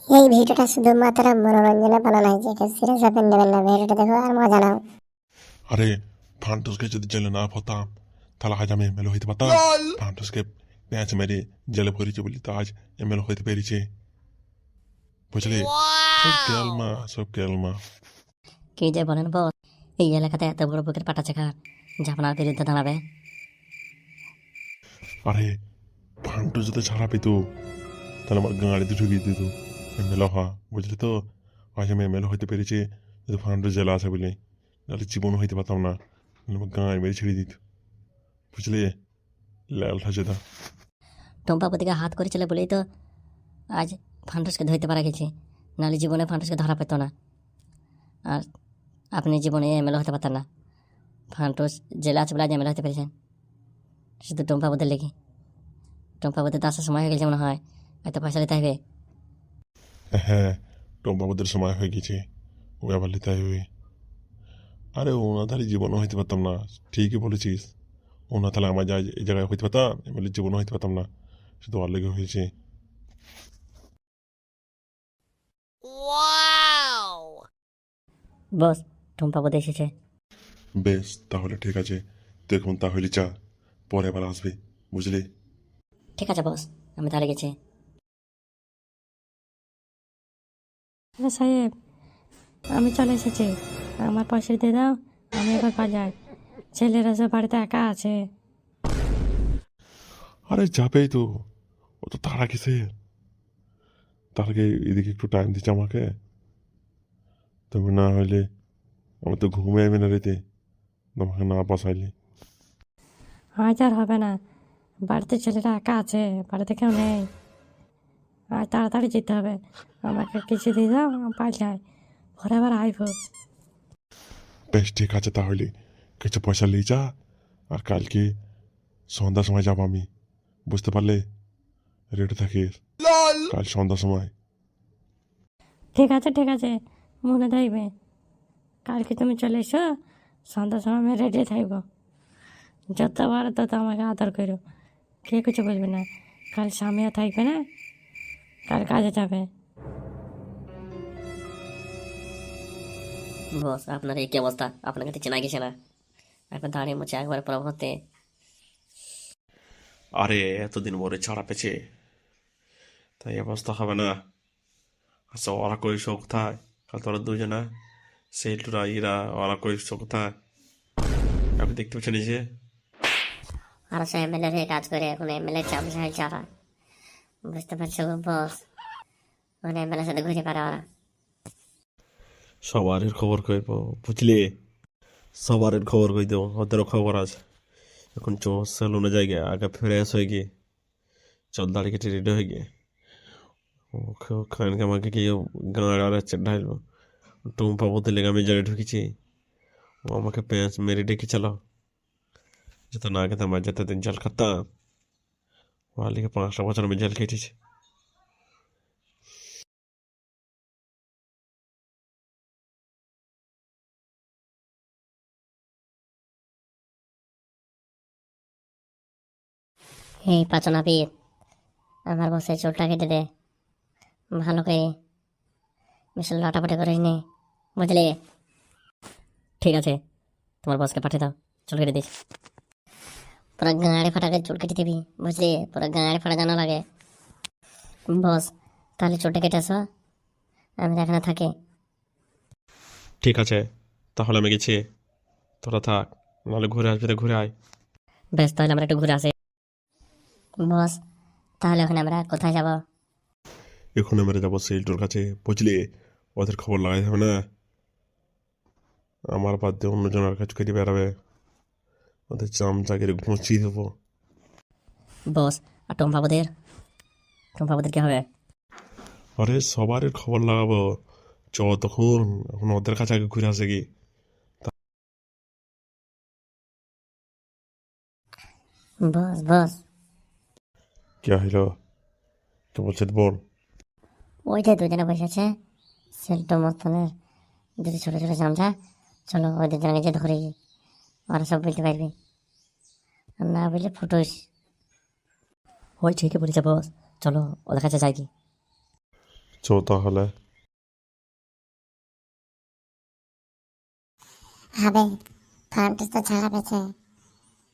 এই ভিডিওটা শুধুমাত্র মনোরঞ্জনে বানানো হয়েছে, কেউ সিরিয়াস ভাবে নেবেন না। ভিডিওটা দেখো আর মজা নাও। আরে ফান্টুসকে যদি জেলে না পড়তাম তাহলে আজ আমি এমএলএ হইতে পারতাম। ফান্টুসকে প্যাঁচ মেরে জেলে ভরেছে বলি তো আজ এমএলএ হইতে পেরেছে, বুঝলি? সব কেলমা, সব কেলমা। কি যে বলেন বস, এই এলাকাতে এত বড় বুকের পাটা চেখা যে আপনার বিরুদ্ধে দাঁড়াবে? আরে ফান্টুস যদি ছাড়া পেতো তাহলে আমার গাড়িতে ঢুকিয়ে দিত এমএলএ হওয়া, বুঝলি তো? আজ আমি এমএলএ হইতে পেরেছি যদি ফান্টুস জেলে আছে বলে, নাহলে জীবনও হইতে পারতাম না। নাহলে আমার গাঁয়ে মেরে ছেড়ে দিত, বুঝলি? লালটা যেটা টম্পাপতিকে দিকে হাত করেছিল বলেই তো আজ ফান্টুসকে ধরতে পারা গেছে, নাহলে জীবনে ফান্টুসকে ধরা পেত না। আর আপনি জীবনে এমএলএ হতে পারতেন না। ফান্টুস জেলে আছে বলে আজ এমএলএ হতে পেরেছেন শুধু টম্পাপতির লেগে। টম্পাপতি তো আসার সময় হয়ে গেছে মনে হয়, হয়তো পয়সা দিতে হবে। হ্যাঁ, টম্পাবদের সময় হয়ে গেছে, ও আবার লিতে হবে। আরে ওনা তাহলে জীবনও হইতে পারতাম না, ঠিকই বলেছিস। ওনা তাহলে আমার যা এই জায়গায় হইতে পারতাম, এমএলএ জীবনও হইতে পারতাম না, শুধু ওর লেগে হয়েছে। বস, টম্পাপতি এসেছে। বেশ, তাহলে ঠিক আছে, দেখুন তাহলে চা, পরে আবার আসবে, বুঝলি? ঠিক আছে বস, আমি তাহলে গেছি। হ্যাঁ সাহেব, আমি চলে এসেছি। আমার পয়সা দিয়ে দাও, আমি এবার বাজার। ছেলেরা সব বাড়িতে একা আছে। আরে যাবেই তো, ও তো তারা কিসের? তার আগে এদিকে একটু টাইম দিচ্ছে আমাকে। তুমি না হইলে আমি তো ঘুমে আইবে না রেতে, তোমাকে না বসাইলে। আজ আর হবে না, বাড়িতে ছেলেরা একা আছে, বাড়িতে কেউ নেই। আজ তাড়াতাড়ি যেতে হবে। আমাকে কিছু দিয়ে দাও, আমি বাজার পরে আবার আইব। বেশ ঠিক আছে, তাহলে কিছু পয়সা নিয়ে যা, আর কালকে সন্ধ্যার সময় যাবো আমি, বুঝতে পারলে? রেডি থাকিস কাল সন্ধ্যার সময়। ঠিক আছে ঠিক আছে, মনে থাকবে। কালকে তুমি চলে এসো, সন্ধ্যার সময় আমি রেডি থাকব। যতবার তত আমাকে আদর করো, কে কিছু বলবে না। কাল স্বামীও থাকবে না, কাল কাজে যাবে। বস, আপনার এই কি অবস্থা? আপনাকে তো চেনা গেছে না, এখন দাঁড়িয়ে মুছে একবার পর হতে। আরে এতদিন পরে ছাড়া পেয়েছে, তাই অবস্থা হবে না। আচ্ছা ওরা কই শোক থায়, কাল তোরা দুজনা সেইটুরা ইরা ওরা কই শোক থায়, আপনি দেখতে পাচ্ছেন নিজে। আর সে এমএলএ হয়ে কাজ করে, এখন এমএলএ চামচায় যারা, বুঝতে পারছো বস? এখন এমএলএ সাথে ঘুরে পারে ওরা। সবারের খবর কইব, বুঝলি? সবারের খবর কই দেবো, ওদেরও খবর আছে। এখন চো সেলুনে জায়গায় আগে ফ্রেশ হয়ে গিয়ে চল দাড়ি কেটে রেডি হয়ে গিয়ে ওখানকে আমাকে গিয়ে গাঁড় আর ঢাইল টুম্পা বলতে লেগে আমি জায়গায় ঢুকেছি। ও আমাকে প্যাঁচ মেরে ডেকেছিল, যেত না খেতাম আর যেতে দিন জল খাতাম, ওর লিখে 5টা বছর আমি জেল খেটেছি। এই পাচনা পীর, আমার বসে চুলটা কেটে দে ভালো করে, বেশি লটাপটি করিস নি, বুঝলি? ঠিক আছে, তোমার বসকে পাঠিয়ে দাও, চল কেটে দিস। পুরো গাঁড়ে ফাটাকে চুল কেটে দিবি, বুঝলি? পুরো গাঁড়ে ফাটা জানা লাগে। বস, তাহলে চুলটা কেটে আসো, আমি তো এখানে থাকি। ঠিক আছে, তাহলে আমি গেছি, তোরা থাক, নাহলে ঘুরে আসবি তো ঘুরে আয়। বেশ, তাহলে আমরা একটু ঘুরে আসি। বস, তাহলে ওখানে আমরা কোথায় যাব? এখন আমরা যাবো সেইলটোর কাছে, বুঝলি? ওদের খবর লাগাই হবে না, আমার বাদ দিয়ে অন্যজনের কাজ করে বেড়াবে, ওদের চামচাগিরে ঘুঁচিয়ে দেবো। বস, আর টম্পাপতির কি হবে? আরে সবারই খবর লাগাবো, চ তখন, এখন ওদের কাছে আগে ঘুরে আসে কি। বস বস, কে হইল, কে বলছে বল। ওই যে দুজনে বসে আছে, সেল্টো মস্তানের দুটো ছোটো ছোটো চামচা, চলো ওই দুজনকে যে ধরে, ওরা সব বলতে পারবে, আর না বললে ফুটুস। ওই ঠিকই বলেছে বস, চলো ওদের কাছে যাই কি। চো তাহলে। হবে ফান্টুস তো ছাড়া পেয়েছে,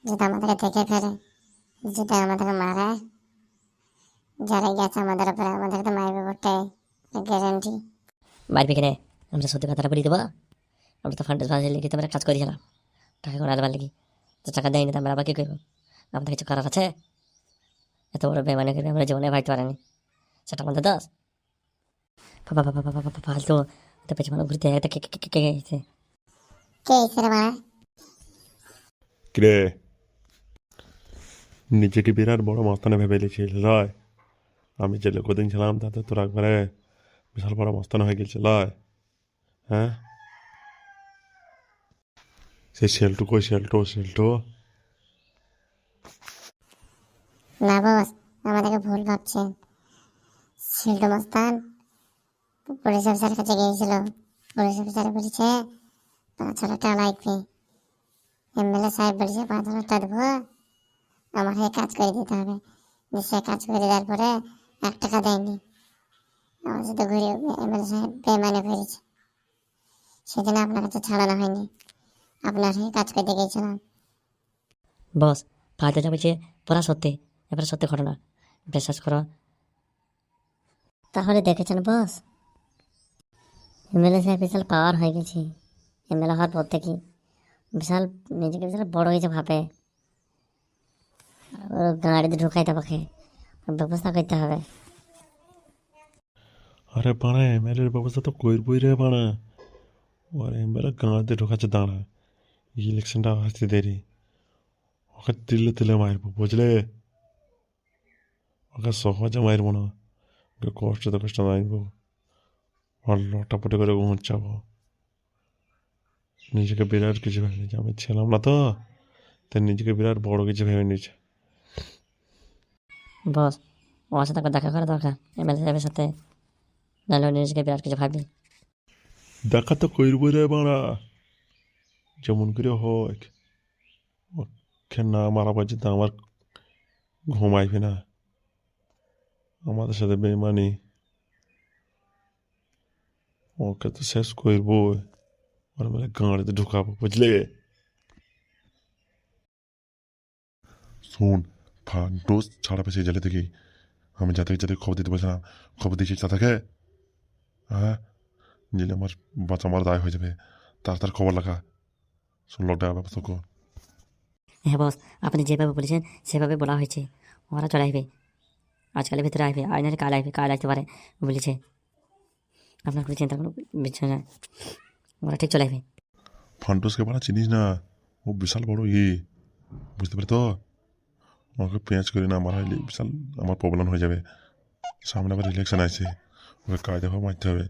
যদি আমাদেরকে দেখে ফেলে, যদি আমাদেরকে মারে, যারা গেছে আমাদের উপরে আমাদেরকে তো মারবে বটে, গ্যারেন্টি। মারবি কিনে আমরা সত্যি কথাটা বলি দেবো। আমরা তো ফান্ডেস ভাজি লিখে আমরা কাজ করেছিলাম টাকা করে আলবার লিখি, তো টাকা দেয়নি তো আমরা আবার কী করবো? আমাদের কিছু করার আছে? এত বড় বেমানি করে আমরা জীবনে ভাইতে পারিনি, সেটা আমাদের দোষ? ফালতু তো পেছনে মানে ঘুরতে এটা কে গেছে? কে এসে রে মারা? কিরে, নিজেকে বিরাট বড় মস্তানে ভেবে লিখিস লয়? আমি যে কদিন ছিলাম তাতে তোর একবারে বিশাল বড় মস্তান হয়ে গেছে লয়? হ্যাঁ, সেই সেলটু কই? সেলটু না বস, আমাদেরকে ভুল ভাবছেন। শিল্টু মস্তান পুলিশ অফিসারের কাছে গিয়েছিল, পুলিশ অফিসার বলেছে 5,000 টাকা লাগবে। এমএলএ সাহেব বলেছে 5,000 টাকা দেবো, আমার হয়ে কাজ করে দিতে হবে। সে কাজ করে দেওয়ার পরে 1 টাকা দেয়নি, আমার সাথে ঘুরে এমএলএ সাহেব বেমানে করেছে। সেদিন আপনার কাছে ছাড়ানো হয়নি, আপনার হয়ে কাজ করতে গিয়েছিলাম। বস ফালতু যা বলছে পুরা সত্যি, এবার সত্যি ঘটনা, বিশ্বাস করো। তাহলে দেখেছেন বস, এমএলএ সাহেব বিশাল পাওয়ার হয়ে গেছে। এমএলএ হওয়ার পর থেকে বিশাল নিজেকে বিশাল বড় হয়েছে ভাবে। ওর গাড়িতে ঢুকাইতে পাখে ব্যবস্থা করতে হবে। আরে বাড়া, এমএলএর ব্যবস্থা তো করবই রে বাড়া। ওর এমএলএ গাঁতে ঢোকাচ্ছে দাঁড়া, ইলেকশনটা আসতে দেরি, ওকে তিলে মারবো বুঝলে? ওকে সহজে মারবো না, ওকে কষ্ট মারবো, আর লটাপটে করে ঘুমোচ্ছাবো। নিজেকে বিরাট কিছু ভেবে নিয়েছে, আমি ছিলাম না তো, তাই নিজেকে বিরাট বড় কিছু ভেবে নিয়েছে। বস ওর সাথে একবার দেখা করা দরকার এমএলএ সাহেবের সাথে, নাহলে ও নিজেকে বিরাট কিছু ভাববে। দেখা তো করবই রে বাড়া, যেমন করে হোক। ওকে না মারা পর্যন্ত আমার ঘুম আসবে না। আমাদের সাথে বেমানি, ওকে তো শেষ করবো, ওর মেলে গাঁড়িতে ঢুকাবো বুঝলে? শোন, ফান্টুস ছাড়া পেয়েছে জেলে থেকে। আমি যাতে খবর দিতে বলছিলাম, খবর দিয়েছি তাদেরকে। হ্যাঁ, নিলে আমার বাঁচা আমার দায় হয়ে যাবে। তাড়াতাড়ি খবর লাগা, শোন লকডাউন ব্যবস্থা কর। হ্যাঁ বস, আপনি যেভাবে বলেছেন সেভাবে বলা হয়েছে। ওরা চলে আসবে, আজকালের ভিতরে আসবে, আজ নাহলে কাল আসতে পারে বলেছে। আপনার কোনো চিন্তার কোনো বিষয় না, ওরা ঠিক চলে আসবে। ফান্টুসকে বাড়া চিনিস না? ও বিশাল বড় বুঝতে পারি তো। ওকে পেঁয়াজ করে না মারা হইলে বিশাল আমার প্রবলেম হয়ে যাবে। সামনে আবার ইলেকশন আছে, ওকে কায়দা ভাবে মারতে হবে।